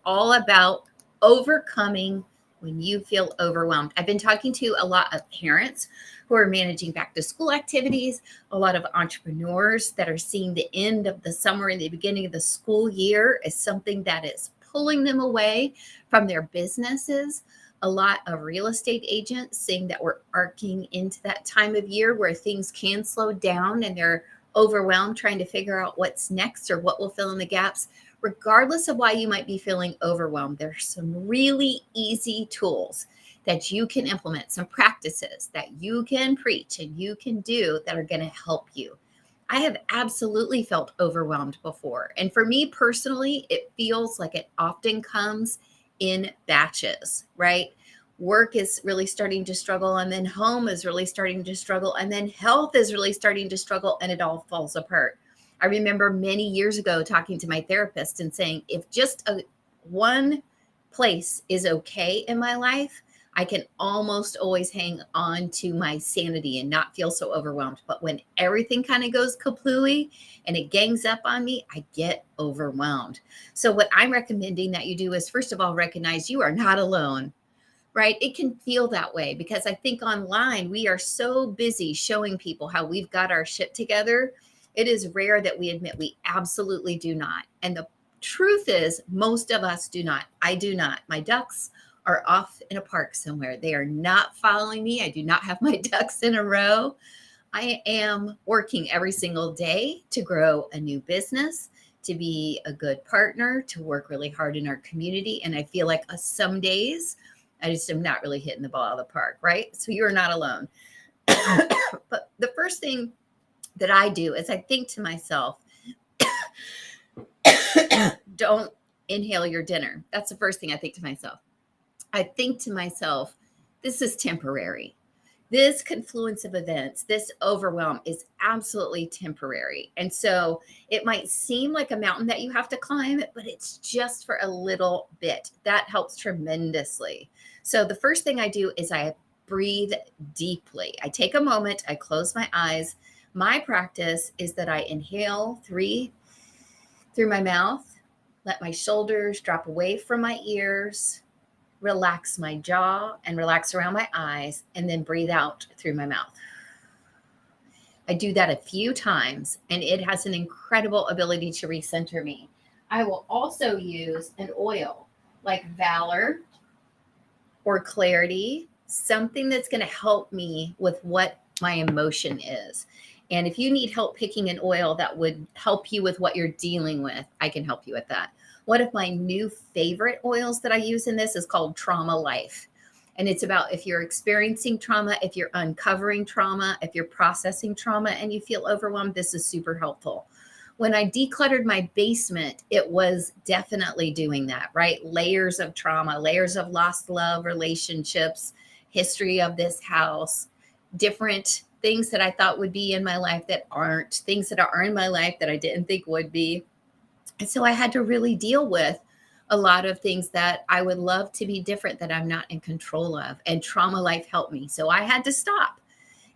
all about overcoming when you feel overwhelmed. I've been talking to a lot of parents who are managing back to school activities, a lot of entrepreneurs that are seeing the end of the summer and the beginning of the school year as something that is pulling them away from their businesses. A lot of real estate agents saying that we're arcing into that time of year where things can slow down and they're overwhelmed trying to figure out what's next or what will fill in the gaps. Regardless of why you might be feeling overwhelmed, there's some really easy tools that you can implement, some practices that you can preach and you can do that are going to help you. I have absolutely felt overwhelmed before. And for me personally, it feels like it often comes in batches, right? Work is really starting to struggle, and then home is really starting to struggle, and then health is really starting to struggle, and it all falls apart. I remember many years ago talking to my therapist and saying, if just one place is okay in my life, I can almost always hang on to my sanity and not feel so overwhelmed. But when everything kind of goes kaplooey and it gangs up on me, I get overwhelmed. So what I'm recommending that you do is, first of all, recognize you are not alone, right? It can feel that way because I think online we are so busy showing people how we've got our shit together. It is rare that we admit we absolutely do not. And the truth is, most of us do not. I do not. My ducks are off in a park somewhere. They are not following me. I do not have my ducks in a row. I am working every single day to grow a new business, to be a good partner, to work really hard in our community. And I feel like some days I just am not really hitting the ball out of the park, right? So you're not alone. But the first thing that I do is I think to myself, don't inhale your dinner. That's the first thing I think to myself. I think to myself, this is temporary. This confluence of events, this overwhelm is absolutely temporary. And so it might seem like a mountain that you have to climb, but it's just for a little bit. That helps tremendously. So the first thing I do is I breathe deeply. I take a moment, I close my eyes. My practice is that I inhale 3 through my mouth, let my shoulders drop away from my ears, relax my jaw and relax around my eyes, and then breathe out through my mouth. I do that a few times, and it has an incredible ability to recenter me. I will also use an oil like Valor or Clarity, something that's going to help me with what my emotion is. And if you need help picking an oil that would help you with what you're dealing with, I can help you with that. One of my new favorite oils that I use in this is called Trauma Life. And it's about if you're experiencing trauma, if you're uncovering trauma, if you're processing trauma and you feel overwhelmed, this is super helpful. When I decluttered my basement, it was definitely doing that, right? Layers of trauma, layers of lost love, relationships, history of this house, different things that I thought would be in my life that aren't, things that are in my life that I didn't think would be. And so I had to really deal with a lot of things that I would love to be different that I'm not in control of. And Trauma Life helped me. So I had to stop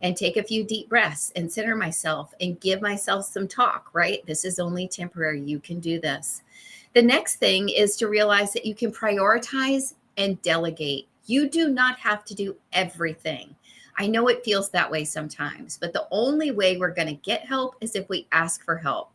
and take a few deep breaths and center myself and give myself some talk, right? This is only temporary. You can do this. The next thing is to realize that you can prioritize and delegate. You do not have to do everything. I know it feels that way sometimes, but the only way we're going to get help is if we ask for help.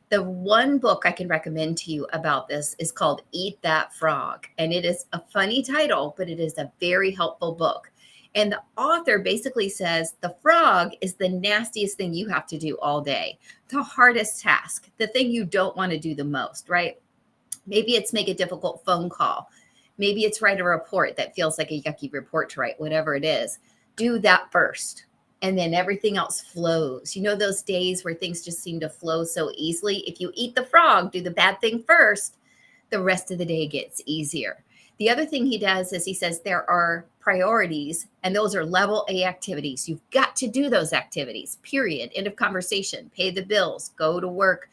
The one book I can recommend to you about this is called Eat That Frog. And it is a funny title, but it is a very helpful book. And the author basically says the frog is the nastiest thing you have to do all day, the hardest task, the thing you don't want to do the most, right? Maybe it's make a difficult phone call. Maybe it's write a report that feels like a yucky report to write, whatever it is. Do that first. And then everything else flows. You know, those days where things just seem to flow so easily. If you eat the frog, do the bad thing first, the rest of the day gets easier. The other thing he does is he says there are priorities, and those are level A activities. You've got to do those activities, period. End of conversation. Pay the bills, go to work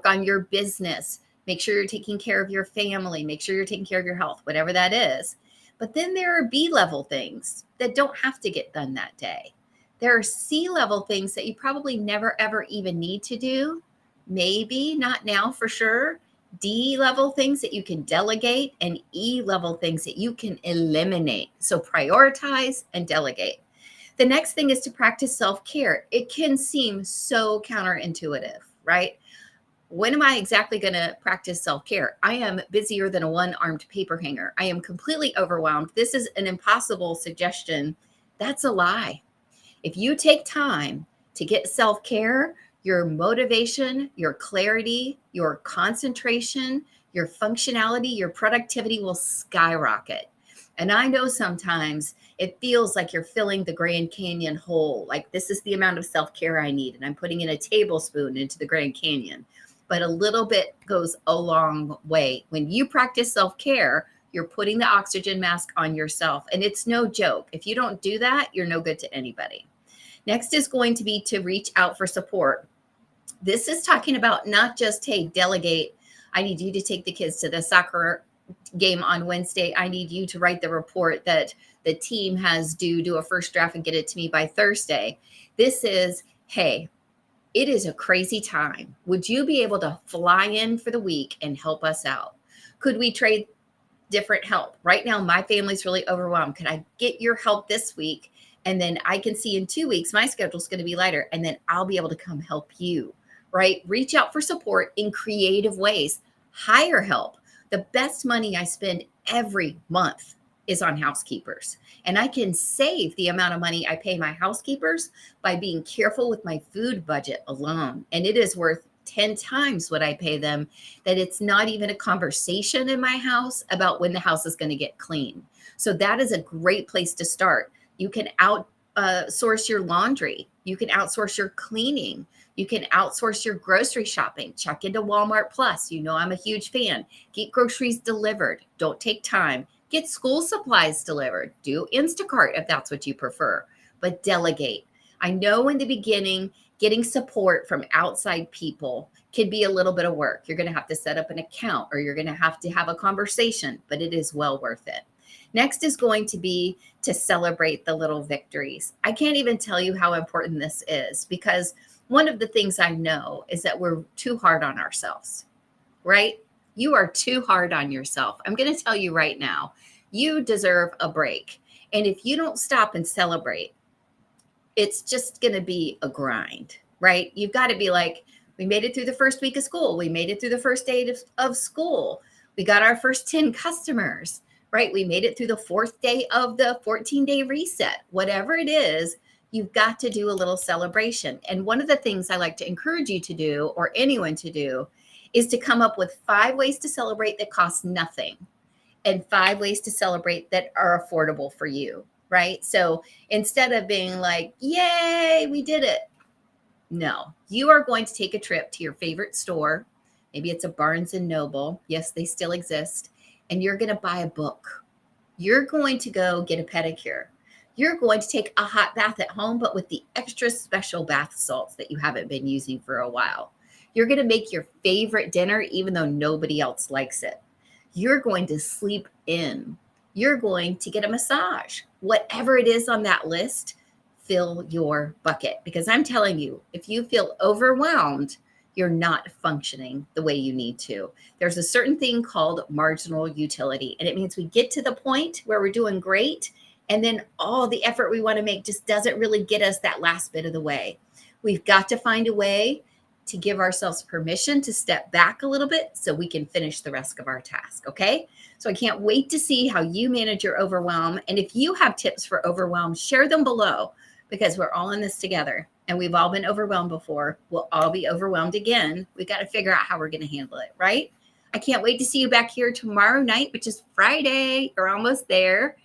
on your business, make sure you're taking care of your family, make sure you're taking care of your health, whatever that is. But then there are B level things that don't have to get done that day. There are C-level things that you probably never, ever even need to do. Maybe not now for sure. D level things that you can delegate, and E level things that you can eliminate. So prioritize and delegate. The next thing is to practice self care. It can seem so counterintuitive, right? When am I exactly going to practice self care? I am busier than a one armed paper hanger. I am completely overwhelmed. This is an impossible suggestion. That's a lie. If you take time to get self care, your motivation, your clarity, your concentration, your functionality, your productivity will skyrocket. And I know sometimes it feels like you're filling the Grand Canyon hole. Like, this is the amount of self care I need, and I'm putting in a tablespoon into the Grand Canyon. But a little bit goes a long way. When you practice self care, you're putting the oxygen mask on yourself. And it's no joke. If you don't do that, you're no good to anybody. Next is going to be to reach out for support. This is talking about not just, hey, delegate. I need you to take the kids to the soccer game on Wednesday. I need you to write the report that the team has due, do a first draft and get it to me by Thursday. This is, hey, it is a crazy time. Would you be able to fly in for the week and help us out? Could we trade different help? Right now, my family's really overwhelmed. Could I get your help this week? And then I can see in 2 weeks, my schedule's going to be lighter. And then I'll be able to come help you, right? Reach out for support in creative ways. Hire help. The best money I spend every month is on housekeepers. And I can save the amount of money I pay my housekeepers by being careful with my food budget alone. And it is worth 10 times what I pay them, that it's not even a conversation in my house about when the house is going to get clean. So that is a great place to start. You can outsource your laundry. You can outsource your cleaning. You can outsource your grocery shopping. Check into Walmart Plus. You know I'm a huge fan. Get groceries delivered. Don't take time. Get school supplies delivered. Do Instacart if that's what you prefer. But delegate. I know in the beginning, getting support from outside people can be a little bit of work. You're going to have to set up an account, or you're going to have a conversation, but it is well worth it. Next is going to be to celebrate the little victories. I can't even tell you how important this is, because one of the things I know is that we're too hard on ourselves, right? You are too hard on yourself. I'm going to tell you right now, you deserve a break. And if you don't stop and celebrate, it's just going to be a grind, right? You've got to be like, we made it through the first week of school. We made it through the first day of school. We got our first 10 customers, right? We made it through the fourth day of the 14-day reset. Whatever it is, you've got to do a little celebration. And one of the things I like to encourage you to do, or anyone to do, is to come up with 5 ways to celebrate that cost nothing, and 5 ways to celebrate that are affordable for you, right? So instead of being like, yay, we did it. No, you are going to take a trip to your favorite store. Maybe it's a Barnes and Noble. Yes, they still exist. And you're going to buy a book. You're going to go get a pedicure. You're going to take a hot bath at home, but with the extra special bath salts that you haven't been using for a while. You're going to make your favorite dinner, even though nobody else likes it. You're going to sleep in. You're going to get a massage. Whatever it is on that list, fill your bucket. Because I'm telling you, if you feel overwhelmed, you're not functioning the way you need to. There's a certain thing called marginal utility. And it means we get to the point where we're doing great, and then all the effort we want to make just doesn't really get us that last bit of the way. We've got to find a way to give ourselves permission to step back a little bit so we can finish the rest of our task, okay? So I can't wait to see how you manage your overwhelm. And if you have tips for overwhelm, share them below, because we're all in this together, and we've all been overwhelmed before. We'll all be overwhelmed again. We got to figure out how we're going to handle it, right? I can't wait to see you back here tomorrow night, which is Friday. We're almost there.